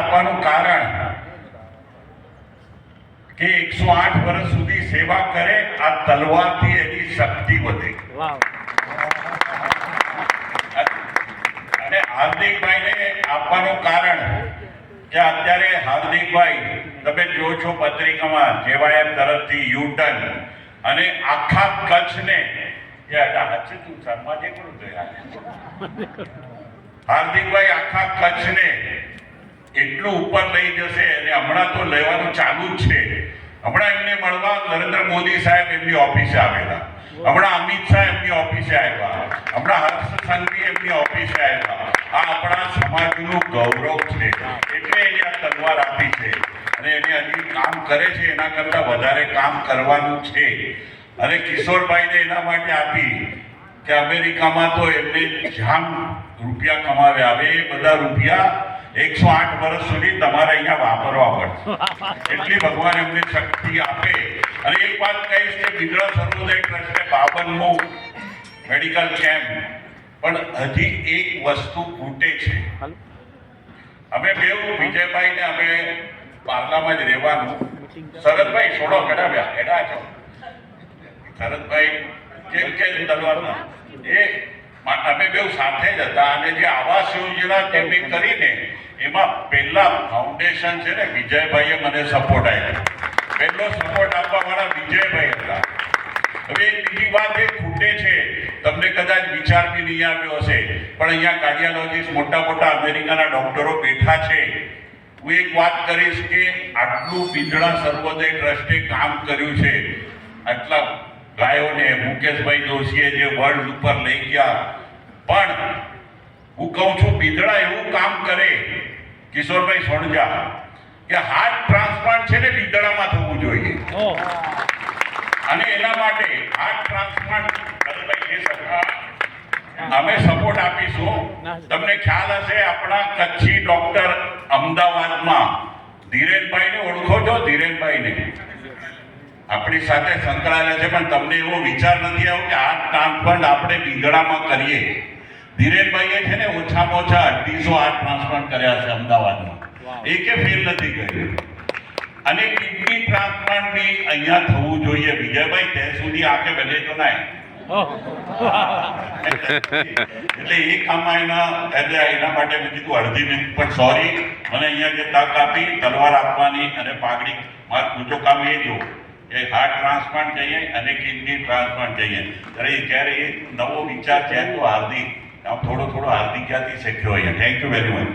આપવાનું કારણ કે 108 વર્ષ સુધી સેવા કરે, આ તલવારથી એની શક્તિ વધે. અને હાર્દિકભાઈને આપવાનું કારણ કે અત્યારે હાર્દિકભાઈ તમે જો છો પત્રિકામાં જેવાયમ તરફથી યુટર્ન અને આખા કચ્છને હાર્દિકભાઈ આખા કચ્છને એટલું ઉપર લઈ જશે અને હમણાં તો લેવાનું ચાલુ જ છે. હમણાં એમને મળવા નરેન્દ્ર મોદી સાહેબ એમની ઓફિસે આવેલા, હમણાં અમિત શાહ એમની ઓફિસે આવ્યા, હમણાં હર્ષ સંઘવી એમની ઓફિસે આવ્યા. આ આપણા સમાજનું ગૌરવ છે, એટલે એને આ તલવાર આપી છે અને એને હજી કામ કરે છે, એના કરતા વધારે કામ કરવાનું છે. અને કિશોરભાઈને એના માટે આપી કે અમેરિકામાં તો એમને જામ રૂપિયા કમાવ્યા, હવે એ બધા રૂપિયા 108 વર્ષ સુધી તમારે અહીંયા વાપરવા પડશે. એટલી ભગવાન એમને શક્તિ આપે. અને એક વાત કહીશ કે બિદડા સર્વોદય ટ્રસ્ટે 52મો મેડિકલ કેમ્પ, પણ હજી એક વસ્તુ ખૂટે છે. અમે બેઉ વિજયભાઈને અમે પાર્લામાં જ રહેવાનું. શરદભાઈ છોડો કઢાવ્યા એડા છો શરદભાઈ કેમ કે તલવારના એ અમે બેઉ સાથે જ હતા. અને જે આવાસ યોજના તેમની કરીને એમાં પહેલા ફાઉન્ડેશન છે ને વિજયભાઈએ મને સપોર્ટ આપ્યો. પહેલો સપોર્ટ આપવા વાળા વિજયભાઈ હતા. હવે બીજી વાત એ ખૂટે છે, તમને કદાચ વિચાર બી નહીં આવ્યો હશે, પણ અહીંયા કાર્ડિયોલોજીસ્ટ મોટા મોટા અમેરિકાના ડોક્ટરો બેઠા છે. હું એક વાત કરીશ કે આટલું બિદડા સર્વોદય ટ્રસ્ટે કામ કર્યું છે. આટલા ગાયોને મુકેશભાઈ જોશીએ જે વર્લ્ડ ઉપર લઈ ગયા, પણ હું કહું છું બિદડા એવું કામ કરે કિશોરભાઈ સોણજા કે હાર્ટ ટ્રાન્સપ્લાન્ટ છે ને બિદડામાં થવું જોઈએ. અને એના માટે હાર્ટ ટ્રાન્સપ્લાન્ટ અમે સપોર્ટ આપીશું. તમને ખ્યાલ હશે આપણા કચ્છી ડોક્ટર અમદાવાદમાં ધીરેનભાઈને ઓળખો છો? ધીરેનભાઈને આપણી સાથે સંકળાયેલા છે, પણ તમને એવો વિચાર નથી આવ્યો કે હાર્ટ ટ્રાન્સપ્લાન્ટ આપણે બિદડામાં કરીએ. ધીરેનભાઈએ છે ને ઓછામાં ઓછા 250 હાર્ટ ટ્રાન્સપ્લાન્ટ કર્યા છે અમદાવાદમાં, એકે ફેલ નથી કર્યું. અને કિડની ટ્રાન્સપ્લાન્ટ બી અહીંયા થવું જોઈએ. વિજયભાઈ ત્યાં સુધી આગે બને તો ના એટલે એ કામમાં એના માટે મેં કીધું અડધી મિનિટ, પણ સોરી મને અહીંયા જે તક આપી તલવાર આપવાની અને પાઘડી, મારું પૂછો કામ એ જો કે હાર્ટ ટ્રાન્સપ્લાન્ટ કહીએ અને કિડની ટ્રાન્સપ્લાન્ટ કહીએ. જ્યારે એ નવો વિચાર છે તો હાર્દિક થોડો હાર્દિક ક્યાંથી શીખ્યો અહીંયા. Thank you very much.